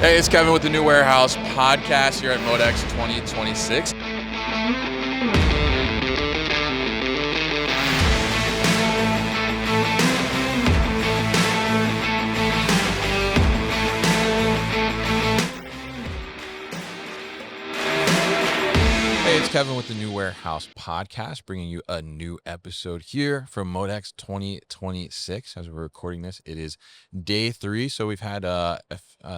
Hey, it's Kevin with the New Warehouse podcast here at MODEX 2026. Hey, it's Kevin with the New Warehouse podcast, bringing you a new episode here from MODEX 2026. As we're recording this, it is day 3, so we've had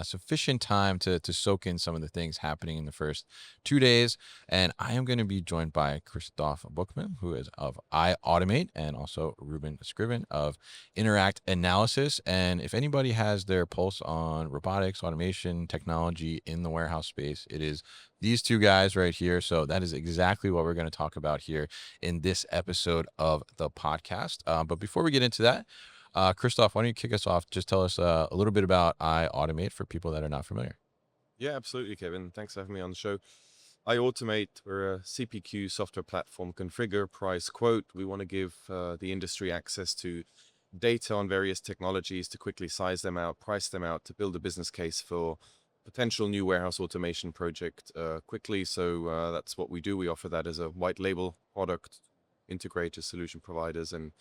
sufficient time to soak in some of the things happening in the first 2 days. And I am going to be joined by Christoph Buchmann, who is of iAutomate, and also Rueben Scriven of Interact Analysis. And if anybody has their pulse on robotics, automation, technology in the warehouse space, it is these two guys right here. So that is exactly what we're going to talk about here in this episode of the podcast. But before we get into that, Christoph, why don't you kick us off? Just tell us a little bit about iAutomate for people that are not familiar. Yeah, absolutely, Kevin. Thanks for having me on the show. iAutomate, we're a CPQ software platform, configure, price, quote. We want to give the industry access to data on various technologies to quickly size them out, price them out, to build a business case for potential new warehouse automation project quickly. So that's what we do. We offer that as a white label product, integrated solution providers, and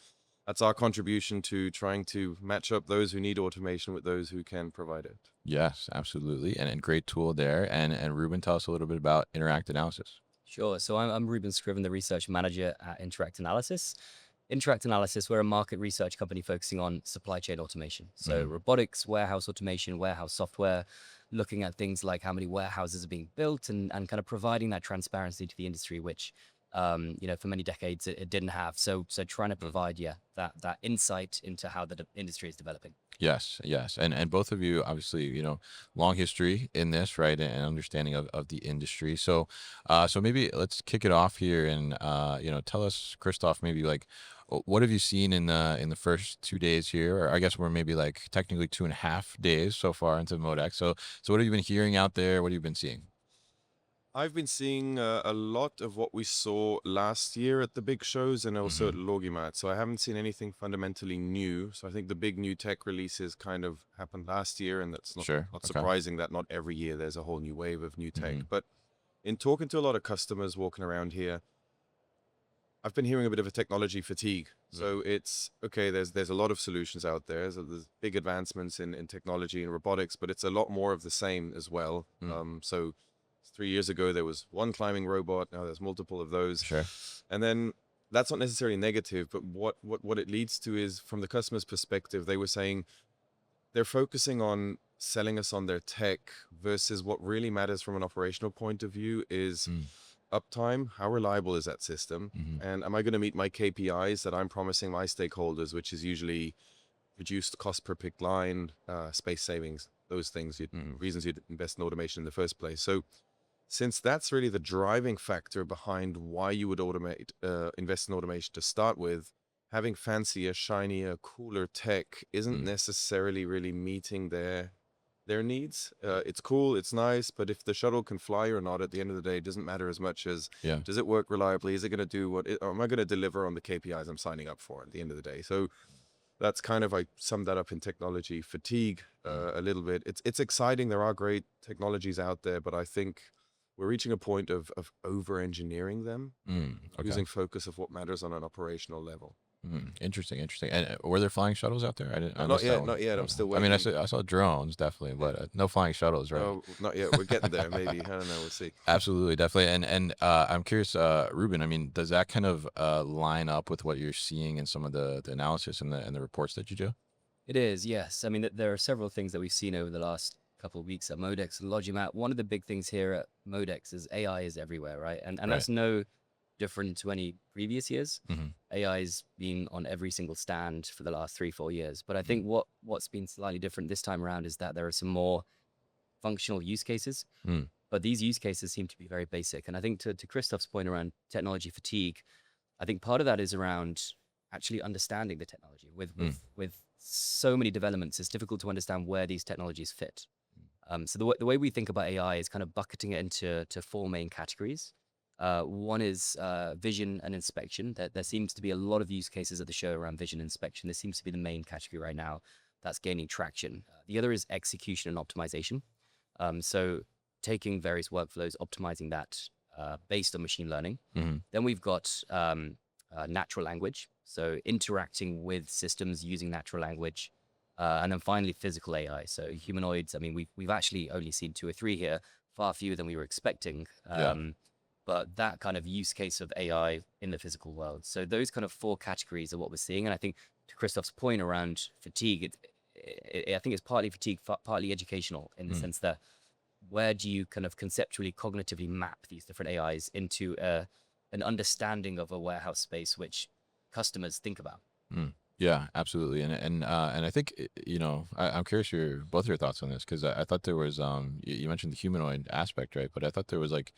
that's our contribution to trying to match up those who need automation with those who can provide it. Yes, absolutely. And great tool there. And Rueben, tell us a little bit about Interact Analysis. Sure. So I'm Rueben Scriven, the research manager at Interact Analysis. Interact Analysis, we're a market research company focusing on supply chain automation. So robotics, warehouse automation, warehouse software, looking at things like how many warehouses are being built and kind of providing that transparency to the industry, which, for many decades it didn't have. So trying to provide, that insight into how the industry is developing. Yes. And both of you, obviously, long history in this, right? And understanding of the industry. So maybe let's kick it off here and, tell us, Christoph, maybe like, what have you seen in the first 2 days here? Or I guess we're maybe like technically 2.5 days so far into MODEX. So what have you been hearing out there? What have you been seeing? I've been seeing a lot of what we saw last year at the big shows and also at LogiMAT. So I haven't seen anything fundamentally new. So I think the big new tech releases kind of happened last year, and that's not Okay. surprising that not every year there's a whole new wave of new tech. But in talking to a lot of customers walking around here, I've been hearing a bit of a technology fatigue. So it's okay, there's a lot of solutions out there. So there's big advancements in technology and robotics, but it's a lot more of the same as well. So 3 years ago there was one climbing robot, now there's multiple of those. Sure. And then that's not necessarily negative, but what it leads to is, from the customer's perspective, they were saying they're focusing on selling us on their tech versus what really matters from an operational point of view is uptime. How reliable is that system? And am I going to meet my KPIs that I'm promising my stakeholders, which is usually reduced cost per picked line, space savings, those things, reasons you'd invest in automation in the first place. So since that's really the driving factor behind why you would invest in automation to start with, having fancier, shinier, cooler tech isn't necessarily really meeting their needs. It's cool, it's nice, but if the shuttle can fly or not, at the end of the day, it doesn't matter as much as does it work reliably? Is it going to do or am I going to deliver on the KPIs I'm signing up for at the end of the day? So that's kind of, I summed that up in technology fatigue a little bit. It's exciting. There are great technologies out there, but I think we're reaching a point of over-engineering them, losing focus of what matters on an operational level. Interesting. And were there flying shuttles out there? Not yet. I'm still waiting. I mean, I saw drones, definitely, but no flying shuttles, right? No, not yet. We're getting there, maybe. I don't know. We'll see. Absolutely, definitely. And I'm curious, Rueben, I mean, does that kind of line up with what you're seeing in some of the analysis and the reports that you do? It is, yes. I mean, there are several things that we've seen over the last couple of weeks at MODEX and LogiMAT. One of the big things here at MODEX is AI is everywhere, right? And that's no different to any previous years. AI's been on every single stand for the last 3-4 years. But I think what's been slightly different this time around is that there are some more functional use cases. But these use cases seem to be very basic. And I think to Christoph's point around technology fatigue, I think part of that is around actually understanding the technology. With so many developments, it's difficult to understand where these technologies fit. So the way we think about AI is kind of bucketing it into 4 main categories. One is vision and inspection. There seems to be a lot of use cases at the show around vision inspection. This seems to be the main category right now that's gaining traction. The other is execution and optimization. So taking various workflows, optimizing that based on machine learning. Hmm. Then we've got natural language, so interacting with systems using natural language. And then finally, physical AI. So humanoids, I mean, we've actually only seen 2 or 3 here, far fewer than we were expecting. Yeah. But that kind of use case of AI in the physical world. So those kind of 4 categories are what we're seeing. And I think to Christoph's point around fatigue, I think it's partly fatigue, partly educational in the sense that where do you kind of conceptually, cognitively map these different AIs into an understanding of a warehouse space which customers think about? Mm. Yeah, absolutely. And I think I'm curious both your thoughts on this, because I thought there was you mentioned the humanoid aspect, right? But I thought there was like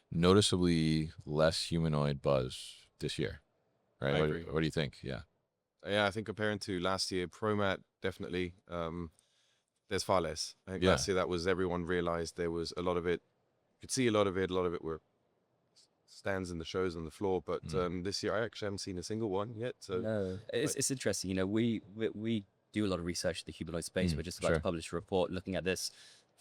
noticeably less humanoid buzz this year, right? I What, agree. what do you think? Yeah. Yeah, I think comparing to last year, ProMat definitely, there's far less. I think Yeah. last year that was everyone realized there was a lot of it. You could see a lot of it. A lot of it were stands in the shows on the floor. But this year, I actually haven't seen a single one yet. So No, it's interesting. You know, we do a lot of research in the humanoid space. We're just about to Sure. publish a report looking at this.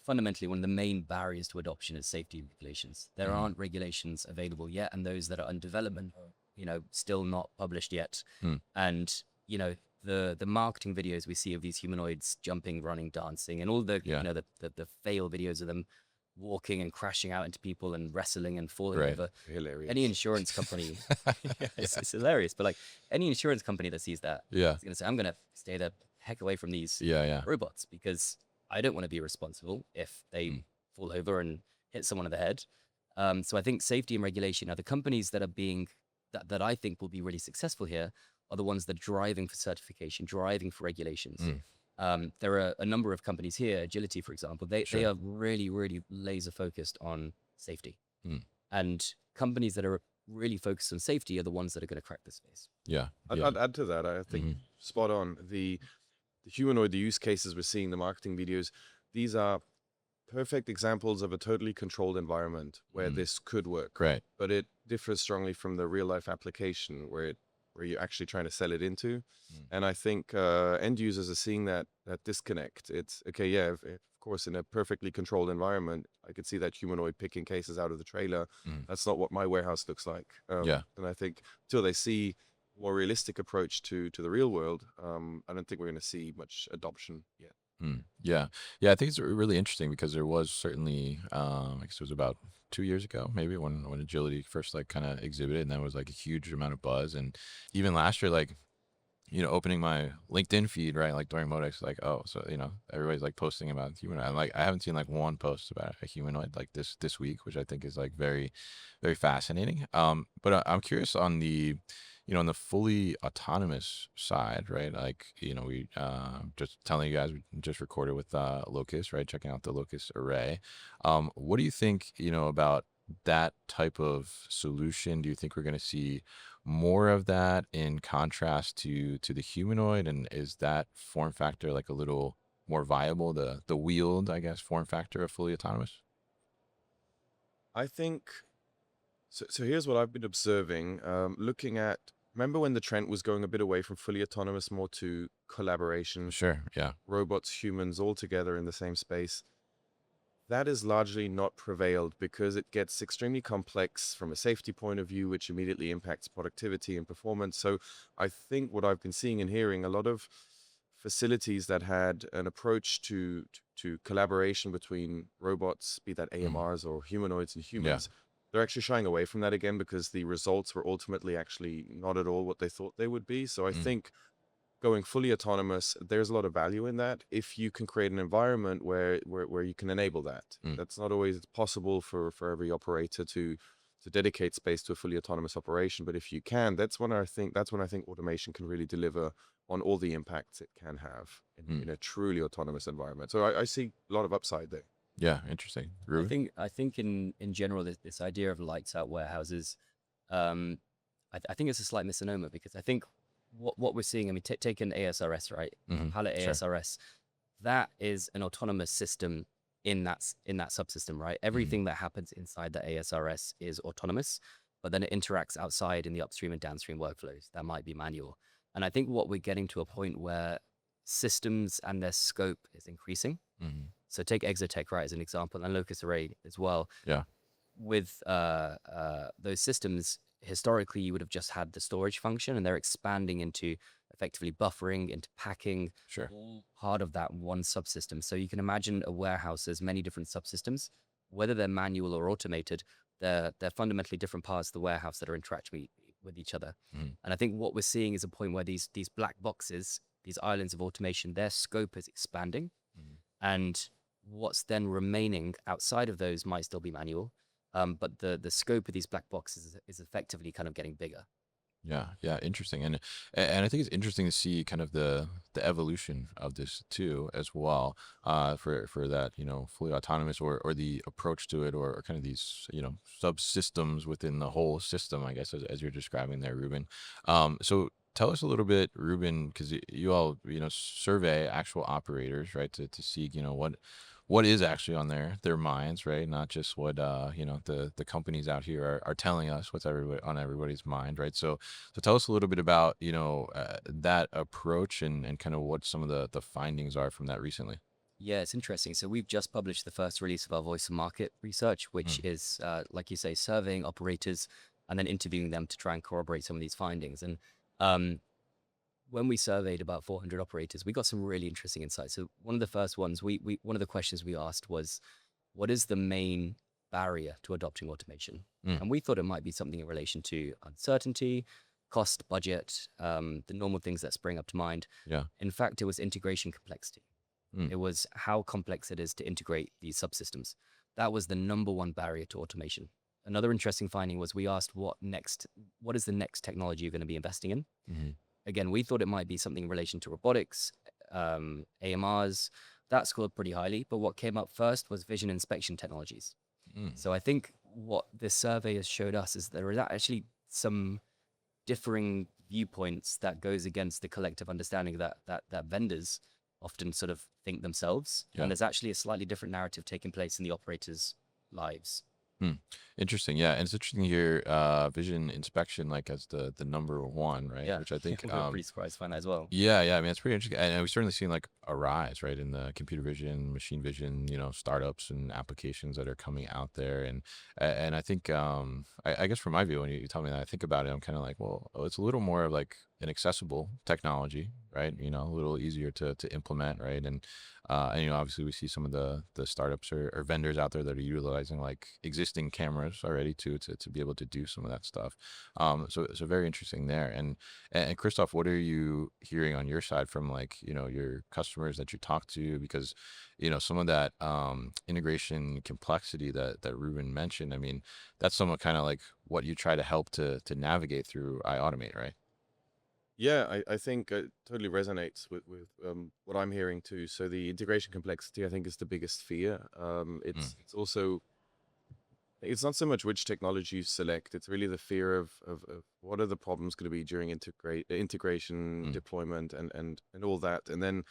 Fundamentally, one of the main barriers to adoption is safety regulations. There aren't regulations available yet, and those that are in development are, still not published yet. And the marketing videos we see of these humanoids jumping, running, dancing, and all the Yeah. the fail videos of them walking and crashing out into people and wrestling and falling Right. over. hilarious. Any insurance company, it's hilarious. But like any insurance company that sees that, Yeah. is going to say, I'm going to stay the heck away from these Yeah. robots because I don't want to be responsible if they fall over and hit someone in the head. So I think safety and regulation are the companies that are being that I think will be really successful here are the ones that are driving for certification, driving for regulations. There are a number of companies here, Agility, for example, they Sure. are really, really laser focused on safety. Mm. And companies that are really focused on safety are the ones that are going to crack the space. Yeah. I'd add to that. I think spot on. The humanoid, the use cases we're seeing, the marketing videos, these are perfect examples of a totally controlled environment where this could work. Right. But it differs strongly from the real life application where you're actually trying to sell it into. And I think end users are seeing that disconnect. It's okay, yeah, of course, in a perfectly controlled environment, I could see that humanoid picking cases out of the trailer. That's not what my warehouse looks like. Yeah. And I think till they see a more realistic approach to the real world, I don't think we're going to see much adoption yet. Yeah. I think it's really interesting because there was certainly, I guess it was about 2 years ago, maybe when Agility first like kind of exhibited, and then was like a huge amount of buzz. And even last year, like, opening my LinkedIn feed, right, like during MODEX, like, oh, so everybody's like posting about humanoid. I'm like, I haven't seen like one post about a humanoid like this week, which I think is like very, very fascinating. But I'm curious on the on the fully autonomous side, right? Like, we just telling you guys, we just recorded with Locust, right? Checking out the Locust array. What do you think, about that type of solution? Do you think we're going to see more of that in contrast to the humanoid? And is that form factor like a little more viable, the wheeled, I guess, form factor of fully autonomous? I think so. Here's what I've been observing. Looking at, remember when the trend was going a bit away from fully autonomous more to collaboration, Sure. Yeah. robots, humans all together in the same space? That is largely not prevailed because it gets extremely complex from a safety point of view, which immediately impacts productivity and performance. So I think what I've been seeing and hearing, a lot of facilities that had an approach to collaboration between robots, be that AMRs or humanoids and humans, they're actually shying away from that again because the results were ultimately actually not at all what they thought they would be. So I think going fully autonomous, there's a lot of value in that if you can create an environment where you can enable that. That's not always possible for every operator to dedicate space to a fully autonomous operation, but if you can, that's when I think automation can really deliver on all the impacts it can have in a truly autonomous environment. So I see a lot of upside there. Yeah. Interesting. Ruben? I think in general, this idea of lights out warehouses, I think it's a slight misnomer because I think what we're seeing, I mean, take an ASRS, right? Pallet Sure. ASRS, that is an autonomous system in that subsystem, right? Everything that happens inside the ASRS is autonomous, but then it interacts outside in the upstream and downstream workflows that might be manual. And I think what we're getting to a point where systems and their scope is increasing. Hmm. So take Exotech, right, as an example, and Locus Array as well. Yeah. With those systems, historically, you would have just had the storage function, and they're expanding into effectively buffering, into packing, Sure. all part of that one subsystem. So you can imagine a warehouse as many different subsystems, whether they're manual or automated. They're fundamentally different parts of the warehouse that are interacting with each other. Mm. And I think what we're seeing is a point where these black boxes, these islands of automation, their scope is expanding, Mhm. and what's then remaining outside of those might still be manual, but the scope of these black boxes is effectively kind of getting bigger. Yeah, yeah, interesting, and I think it's interesting to see kind of the evolution of this too, as well, for that, fully autonomous, or the approach to it, or kind of these, subsystems within the whole system, I guess, as you're describing there, Ruben. So tell us a little bit, Ruben, because you all, survey actual operators, right, to see, what is actually on their minds, right? Not just what the companies out here are telling us what's on everybody's mind, right? So tell us a little bit about that approach, and kind of what some of the findings are from that recently. Yeah, it's interesting. So we've just published the first release of our voice of market research, which Mm. is, like you say, surveying operators and then interviewing them to try and corroborate some of these findings. And um, when we surveyed about 400 operators, we got some really interesting insights. So one of the first ones, one of the questions we asked was, what is the main barrier to adopting automation? Mm. And we thought it might be something in relation to uncertainty, cost, budget, the normal things that spring up to mind. Yeah. In fact, it was integration complexity. Mm. It was how complex it is to integrate these subsystems. That was the number one barrier to automation. Another interesting finding was we asked what is the next technology you're going to be investing in? Hmm. Again, we thought it might be something in relation to robotics, AMRs. That scored pretty highly, but what came up first was vision inspection technologies. Mm. So I think what this survey has showed us is there is actually some differing viewpoints that goes against the collective understanding that vendors often sort of think themselves. Yeah. And there's actually a slightly different narrative taking place in the operators' lives. Interesting. Yeah, and it's interesting to hear vision inspection like as the number one, right? Yeah, Which I think we're pretty surprised to find that as well. yeah, I mean, it's pretty interesting, and we've certainly seen like a rise, right, in the computer vision, machine vision, startups and applications that are coming out there, and I think I guess from my view, when you tell me that, I think about it, I'm kind of like, well, it's a little more of like an accessible technology, right? A little easier to implement, right? And obviously we see some of the startups or vendors out there that are utilizing like existing cameras already to be able to do some of that stuff. So very interesting there. And Christoph, what are you hearing on your side from like, your customers that you talk to? Because, some of that integration complexity that Ruben mentioned, I mean, that's somewhat kind of like what you try to help to navigate through iAutomate, right? Yeah, I think it totally resonates with what I'm hearing too. So the integration complexity, I think, is the biggest fear. Mm. It's also, it's not so much which technology you select. It's really the fear of what are the problems going to be during integration, Mm. deployment, and all that. And then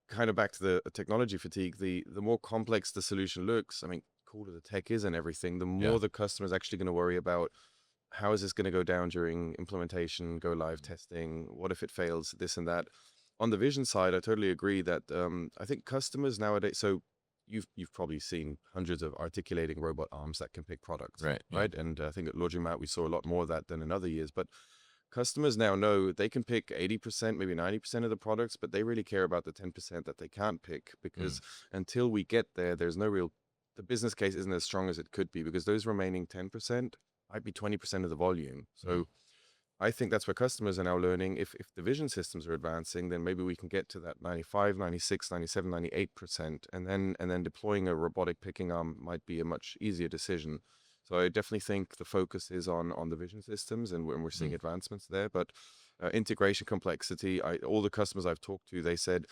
kind of back to the technology fatigue. The more complex the solution looks, I mean, cooler the tech is and everything, the Yeah. more the customer is actually going to worry about how is this going to go down during implementation, go live testing? What if it fails? This and that. On the vision side, I totally agree that I think customers nowadays. So you've probably seen hundreds of articulating robot arms that can pick products, Right. Yeah. right? And I think at LogiMAT we saw a lot more of that than in other years. But customers now know they can pick 80%, maybe 90% of the products, but they really care about the 10% that they can't pick, because until we get there, there's no real. The business case isn't as strong as it could be, because those remaining 10% might be 20% of the volume. So I think that's where customers are now learning. If the vision systems are advancing, then maybe we can get to that 95, 96, 97, 98%. And then deploying a robotic picking arm might be a much easier decision. So I definitely think the focus is on the vision systems, and we're seeing advancements there. But integration complexity, all the customers I've talked to, they said,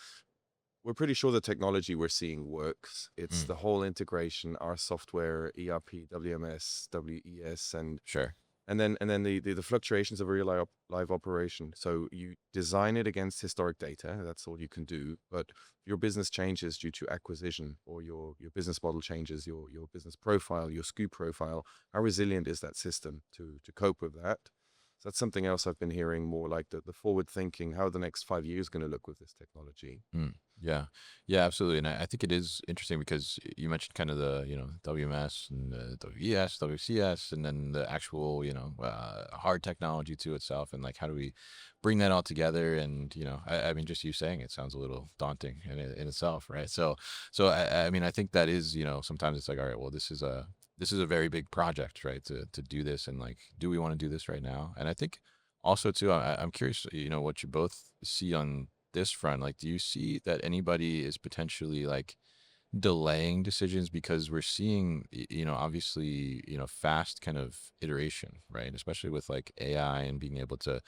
we're pretty sure the technology we're seeing works. It's the whole integration, our software, ERP, WMS, WES, Sure. and then the fluctuations of a real live operation. So you design it against historic data. That's all you can do. But your business changes due to acquisition, or your business model changes, your business profile, your SKU profile. How resilient is that system to cope with that? So that's something else I've been hearing more, like the forward thinking, how the next 5 years going to look with this technology. Yeah, yeah, absolutely. And I think it is interesting because you mentioned kind of the, WMS and the WES, WCS, and then the actual, hard technology to itself. And like, how do we bring that all together? And, I mean, just you saying it sounds a little daunting in itself, right? So I mean, I think that is, sometimes it's like, all right, well, this is a very big project, right? To do this, and like, do we want to do this right now? And I think also too, I'm curious, what you both see on this front. Like, do you see that anybody is potentially like delaying decisions because we're seeing, obviously, fast kind of iteration, right? Especially with like AI and being able to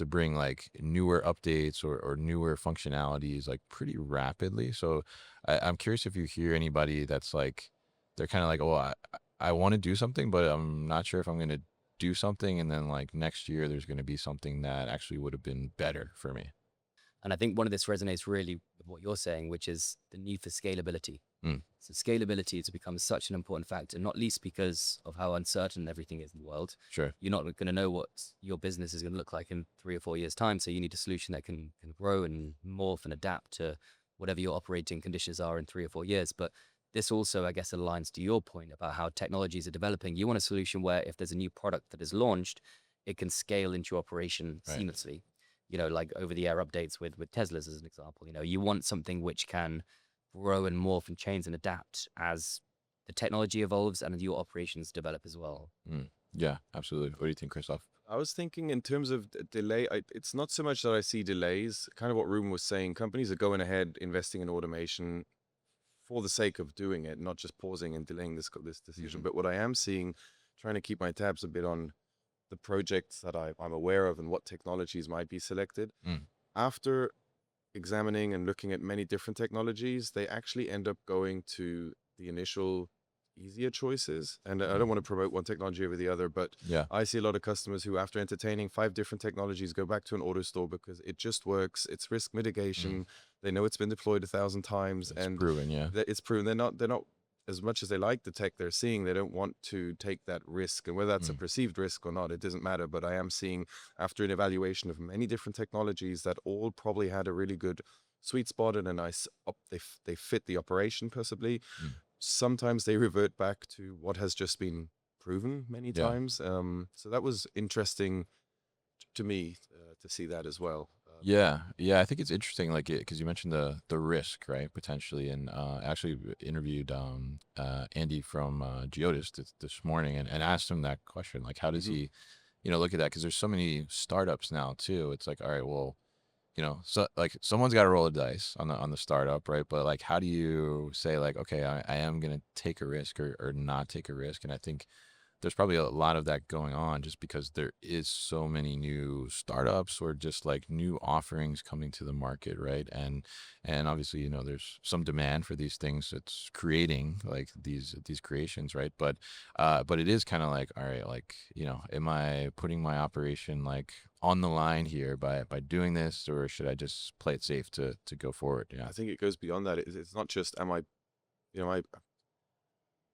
bring like newer updates or newer functionalities like pretty rapidly. So I'm curious if you hear anybody that's like, they're kind of like, oh, I want to do something, but I'm not sure if I'm going to do something. And then like next year, there's going to be something that actually would have been better for me. And I think one of this resonates really with what you're saying, which is the need for scalability. Mm, So scalability has become such an important factor, not least because of how uncertain everything is in the world. sure. You're not going to know what your business is going to look like in 3 or 4 years' time. So you need a solution that can grow and morph and adapt to whatever your operating conditions are in 3 or 4 years. But this also, I guess, aligns to your point about how technologies are developing. You want a solution where if there's a new product that is launched, it can scale into your operation Right. seamlessly. Like over-the-air updates with Teslas as an example. You want something which can grow and morph and change and adapt as the technology evolves and your operations develop as well. Yeah, absolutely. What do you think, Christoph? I was thinking in terms of delay, it's not so much that I see delays, kind of what Ruben was saying. Companies are going ahead, investing in automation for the sake of doing it, not just pausing and delaying this decision. Mhm. But what I am seeing, trying to keep my tabs a bit on the projects that I'm aware of and what technologies might be selected. Mm. After examining and looking at many different technologies, they actually end up going to the initial easier choices. And I don't want to promote one technology over the other, but Yeah. I see a lot of customers who, after entertaining 5 different technologies, go back to an auto store because it just works. It's risk mitigation. They know it's been deployed 1,000 times, It's and proven, yeah. it's proven. They're not as much as they like the tech they're seeing, they don't want to take that risk. And whether that's a perceived risk or not, it doesn't matter. But I am seeing, after an evaluation of many different technologies, that all probably had a really good sweet spot and a nice they fit the operation possibly. Mm. Sometimes they revert back to what has just been proven many Yeah. times. So that was interesting to me to see that as well. Yeah, I think it's interesting, like, because you mentioned the risk, right, potentially, and actually interviewed Andy from Geodis this morning, and asked him that question, like, how does he, look at that? Because there's so many startups now too. It's like, all right, well, so like someone's got to roll the dice on the startup, right? But like, how do you say like, okay, I am gonna take a risk or not take a risk? And I think there's probably a lot of that going on just because there is so many new startups or just like new offerings coming to the market, right? And obviously, there's some demand for these things that's creating like these creations, right? But it is kind of like, all right, like, am I putting my operation like on the line here by doing this, or should I just play it safe to go forward? Yeah. I think it goes beyond that. It's not just, am I,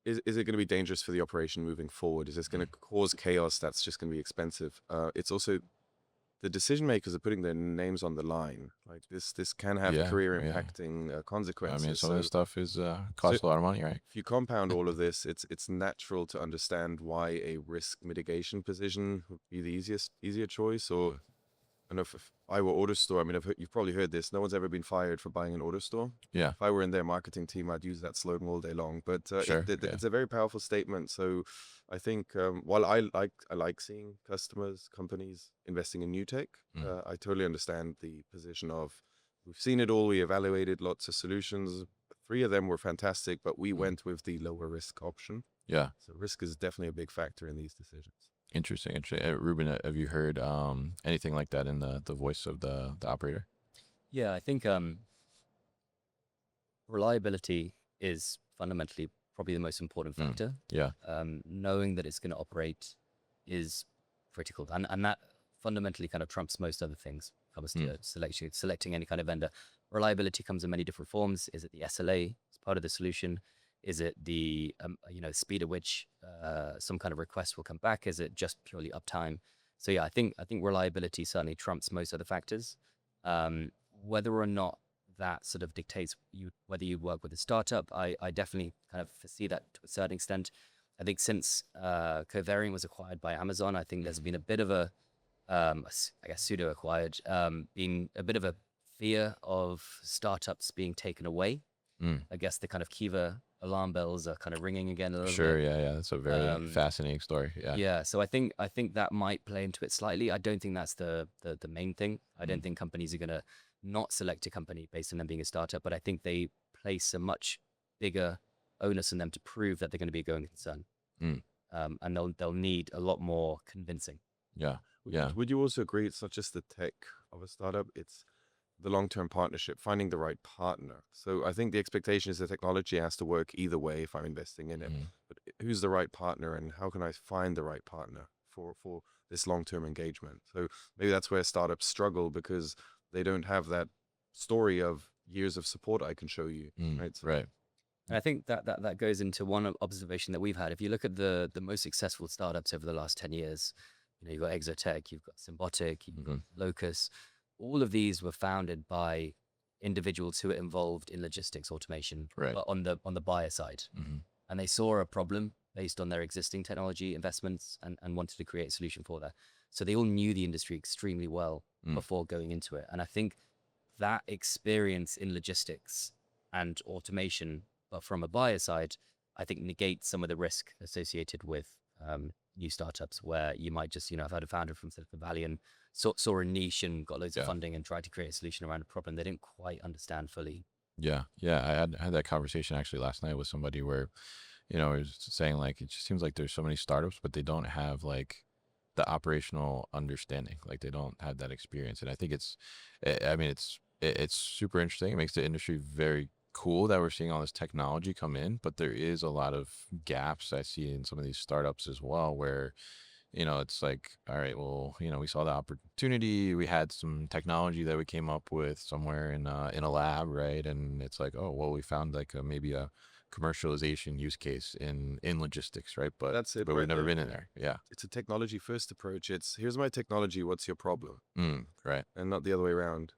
is it going to be dangerous for the operation moving forward? Is this going to cause chaos that's just going to be expensive? It's also the decision makers are putting their names on the line. Like this can have Yeah, career yeah. impacting I consequences. mean, some of So this stuff is costs a lot of money, right? if you compound all of this, it's natural to understand why a risk mitigation position would be the easier choice. Or and if I were AutoStore, I mean, you've probably heard this. No one's ever been fired for buying an AutoStore. Yeah, If I were in their marketing team, I'd use that slogan all day long. But sure. Yeah. it's a very powerful statement. So I think while I like seeing customers, companies investing in new tech, I totally understand the position of we've seen it all. We evaluated lots of solutions. 3 of them were fantastic, but we went with the lower risk option. Yeah. So risk is definitely a big factor in these decisions. Interesting. Ruben, have you heard anything like that in the voice of the operator? Yeah, I think reliability is fundamentally probably the most important factor. Yeah. Knowing that it's going to operate is critical, and that fundamentally kind of trumps most other things. Comes to selecting any kind of vendor. Reliability comes in many different forms. Is it the SLA as part of the solution? Is it the speed at which some kind of request will come back? Is it just purely uptime? So yeah, I think reliability certainly trumps most other factors. Whether or not that sort of dictates whether you work with a startup, I definitely kind of foresee that to a certain extent. I think since Covariant was acquired by Amazon, I think there's been a bit of I guess pseudo acquired, being a bit of a fear of startups being taken away. Mm. I guess the kind of Kiva alarm bells are kind of ringing again a little Sure. bit. Yeah. That's a very Um, fascinating story. Yeah. yeah, so I think that might play into it slightly. I don't think that's the main thing. I don't Mm. think companies are gonna not select a company based on them being a startup, but I think they place a much bigger onus on them to prove that they're going to be a going concern, Mm. and they'll need a lot more convincing. Yeah. Would, Yeah. would you also agree it's not just the tech of a startup, it's the long-term partnership, finding the right partner. So I think the expectation is the technology has to work either way if I'm investing in it. Mhm. But who's the right partner and how can I find the right partner for this long-term engagement? So maybe that's where startups struggle because they don't have that story of years of support I can show you, Mm. right? So Right. And I think that goes into one observation that we've had. If you look at the most successful startups over the last 10 years, you've got Exotech, you've got Symbotic, you've got Mhm. Locus. All of these were founded by individuals who were involved in logistics automation, Right. but on the buyer side. Mhm. And they saw a problem based on their existing technology investments and wanted to create a solution for that. So they all knew the industry extremely well Mm. before going into it. And I think that experience in logistics and automation, but from a buyer side, I think negates some of the risk associated with new startups where you might just, I've had a founder from Silicon Valley and saw a niche and got loads of Yeah. funding and tried to create a solution around a problem they didn't quite understand fully. Yeah. Yeah. I had that conversation actually last night with somebody where, I was saying like, it just seems like there's so many startups, but they don't have like the operational understanding. Like they don't have that experience. And I think I mean, it's super interesting. It makes the industry very cool that we're seeing all this technology come in, but there is a lot of gaps I see in some of these startups as well, where, it's like, all right, well, we saw the opportunity, we had some technology that we came up with somewhere in a lab, right? And it's like, oh, well, we found like maybe a commercialization use case in logistics, right? But that's it we've right never there. been in there. Yeah. It's a technology first approach. It's here's my technology, what's your problem? Right. And not the other way around.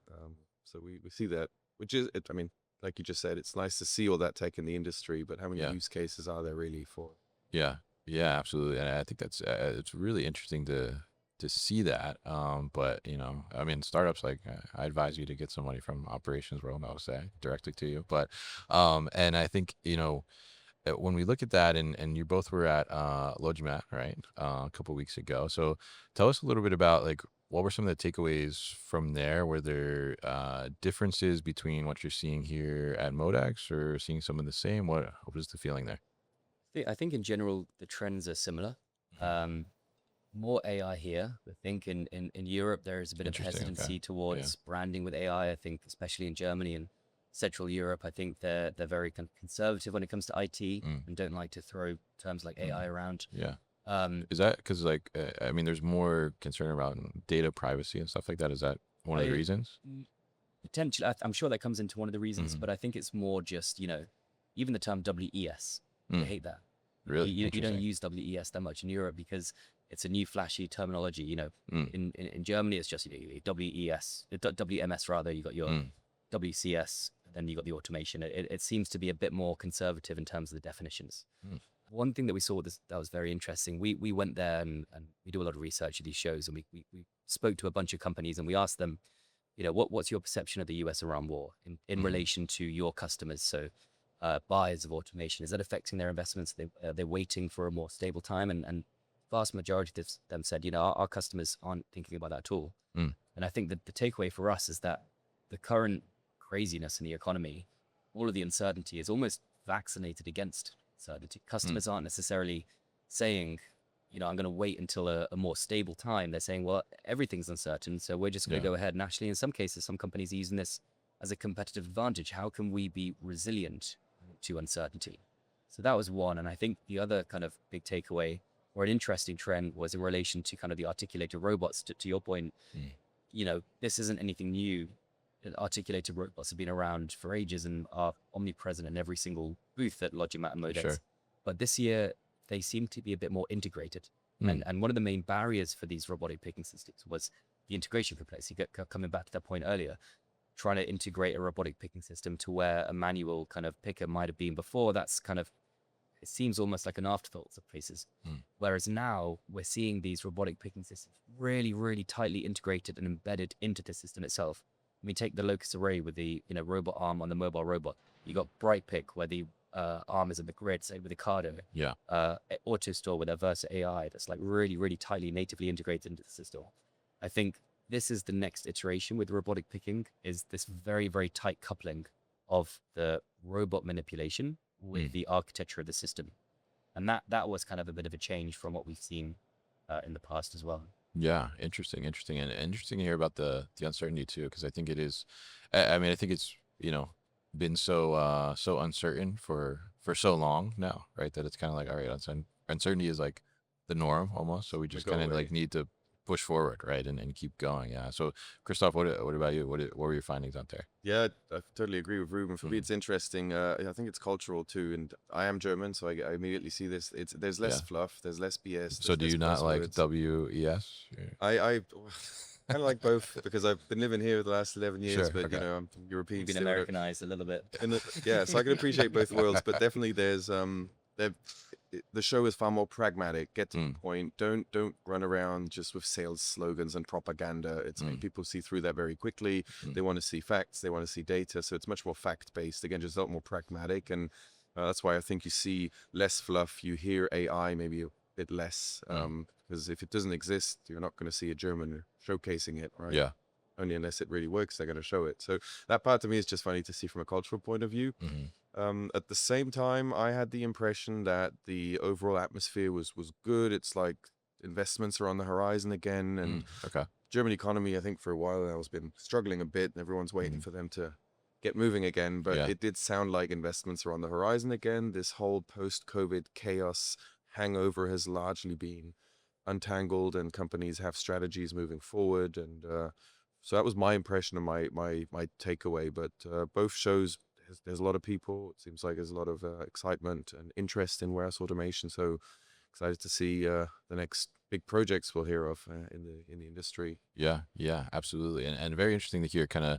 So we see that, which is, I mean, like you just said, it's nice to see all that tech in the industry, but how many Yeah. use cases are there really for? Yeah. Yeah, absolutely. And I think that's it's really interesting to see that. But I mean, startups, like I advise you to get somebody from operations world, I would say directly to you. But and I think when we look at that, and you both were at LogiMAT, right, a couple weeks ago. So tell us a little bit about like what were some of the takeaways from there? Were there differences between what you're seeing here at MODEX or seeing some of the same? What was the feeling there? I think in general, the trends are similar. More AI here. I think in Europe, there is a bit of Interesting, okay. hesitancy towards branding with AI. I think especially in Germany and Central Europe, I think they're very conservative when it comes to IT and don't like to throw terms like AI around. Yeah. Is that because like I mean, there's more concern around data privacy and stuff like that? Is that one of the reasons? Potentially, I'm sure that comes into one of the reasons, but I think it's more just even the term WES. They hate that. Really? You don't Interesting. use WES that much in Europe because it's a new flashy terminology. In Germany, it's just WES, WMS rather. You got your WCS, and then you got the automation. It seems to be a bit more conservative in terms of the definitions. One thing that we saw that was very interesting. We went there and we do a lot of research at these shows, and we spoke to a bunch of companies and we asked them, what's your perception of the US-Iran war in relation to your customers? So buyers of automation, is that affecting their investments? They're waiting for a more stable time, and vast majority of them said, our customers aren't thinking about that at all. And I think that the takeaway for us is that the current craziness in the economy, all of the uncertainty is almost vaccinated against uncertainty. Customers aren't necessarily saying, I'm going to wait until a more stable time. They're saying, well, everything's uncertain, so we're just going to go ahead. And actually, in some cases, some companies are using this as a competitive advantage. How can we be resilient to uncertainty? So that was one. And I think the other kind of big takeaway or an interesting trend was in relation to kind of the articulated robots. To your point, this isn't anything new. Articulated robots have been around for ages and are omnipresent in every single booth at LogiMAT and MODEX. Sure. But this year, they seem to be a bit more integrated. And one of the main barriers for these robotic picking systems was the integration complexity. Coming back to that point earlier, trying to integrate a robotic picking system to where a manual kind of picker might have been before, that's kind of, it seems almost like an afterthought of places. Whereas now we're seeing these robotic picking systems really, really tightly integrated and embedded into the system itself. I mean, take the locus array with the robot arm on the mobile robot. You got Bright Pick where the arm is in the grid, say with the Cardo. Yeah. AutoStore with their Versa AI that's like really, really tightly natively integrated into the system. I think this is the next iteration with robotic picking, is this very, very tight coupling of the robot manipulation with the architecture of the system. And that was kind of a bit of a change from what we've seen in the past as well. Yeah, interesting, and interesting to hear about the uncertainty too, because I think it is. I mean, I think it's been so so uncertain for so long now, right? That it's kind of like, all right, uncertainty is like the norm almost. So we just kind of like need to push forward, right, and keep going. Yeah. So Christoph, what about you? What were your findings out there? Yeah, I totally agree with Ruben. For me, it's interesting. I think it's cultural too, and I am German, so I immediately see this. There's less fluff, there's less BS. So do you not like WES? I kind of like both because I've been living here the last 11 years, but I'm European. You've been Americanized a little bit. Yeah, so I can appreciate both worlds, but definitely there's the show is far more pragmatic. Get to the point. Don't run around just with sales slogans and propaganda. It's people see through that very quickly. They want to see facts. They want to see data. So it's much more fact based. Again, just a lot more pragmatic, and that's why I think you see less fluff. You hear AI maybe a bit less, because if it doesn't exist, you're not going to see a German showcasing it, right? Yeah. Only unless it really works, they're going to show it. So that part to me is just funny to see from a cultural point of view. At the same time, I had the impression that the overall atmosphere was good. It's like investments are on the horizon again, and German economy, I think for a while now has been struggling a bit, and everyone's waiting for them to get moving again. But it did sound like investments are on the horizon again. This whole post-COVID chaos hangover has largely been untangled, and companies have strategies moving forward. And so that was my impression and my takeaway. But both shows, there's a lot of people. It seems like there's a lot of excitement and interest in warehouse automation. So excited to see the next big projects we'll hear of in the industry. Yeah, absolutely, and very interesting to hear kind of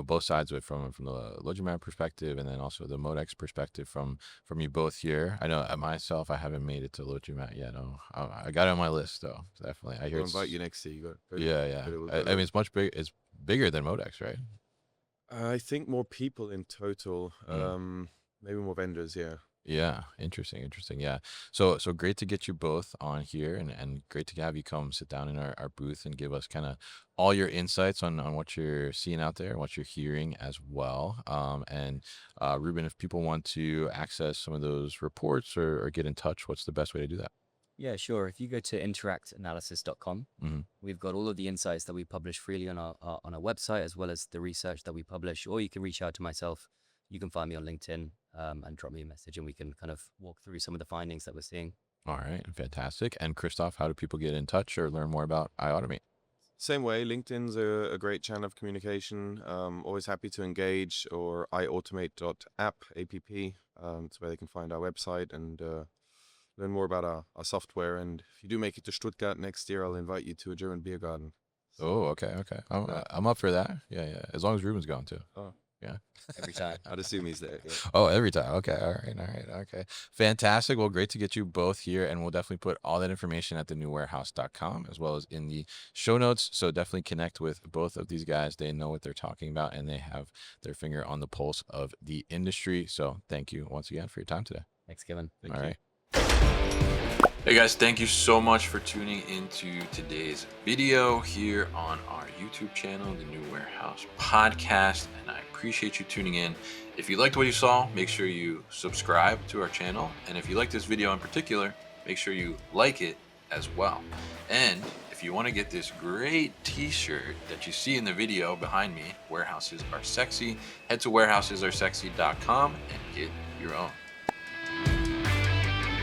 both sides of it from the LogiMAT perspective, and then also the MODEX perspective from you both here. I know myself, I haven't made it to LogiMAT yet. No, I got it on my list though. Definitely, I hear. We'll invite you next year. You got yeah. I mean, it's much big. It's bigger than MODEX, right? I think more people in total. Maybe more vendors. Yeah. Yeah, interesting. Yeah. So great to get you both on here, and great to have you come sit down in our booth and give us kind of all your insights on what you're seeing out there and what you're hearing as well. And Ruben, if people want to access some of those reports or get in touch, what's the best way to do that? Yeah, sure. If you go to interactanalysis.com, we've got all of the insights that we publish freely on our website, as well as the research that we publish, or you can reach out to myself. You can find me on LinkedIn and drop me a message, and we can kind of walk through some of the findings that we're seeing. All right, fantastic. And Christoph, how do people get in touch or learn more about iAutomate? Same way, LinkedIn's a great channel of communication. Always happy to engage, or iAutomate.app, APP. It's where they can find our website and learn more about our software. And if you do make it to Stuttgart next year, I'll invite you to a German beer garden. Oh, okay. I'm up for that. Yeah. As long as Ruben's going too. Oh. Yeah. Every time. I'd assume he's there. Yeah. Oh, every time. Okay. All right. Okay. Fantastic. Well, great to get you both here. And we'll definitely put all that information at thenewwarehouse.com as well as in the show notes. So definitely connect with both of these guys. They know what they're talking about, and they have their finger on the pulse of the industry. So thank you once again for your time today. Thanks, Kevin. Thank you. Right. Hey guys, thank you so much for tuning into today's video here on our YouTube channel, The New Warehouse Podcast, and I appreciate you tuning in. If you liked what you saw, make sure you subscribe to our channel, and if you like this video in particular, make sure you like it as well. And if you want to get this great t-shirt that you see in the video behind me, Warehouses Are Sexy, head to warehousesAreSexy.com and get your own.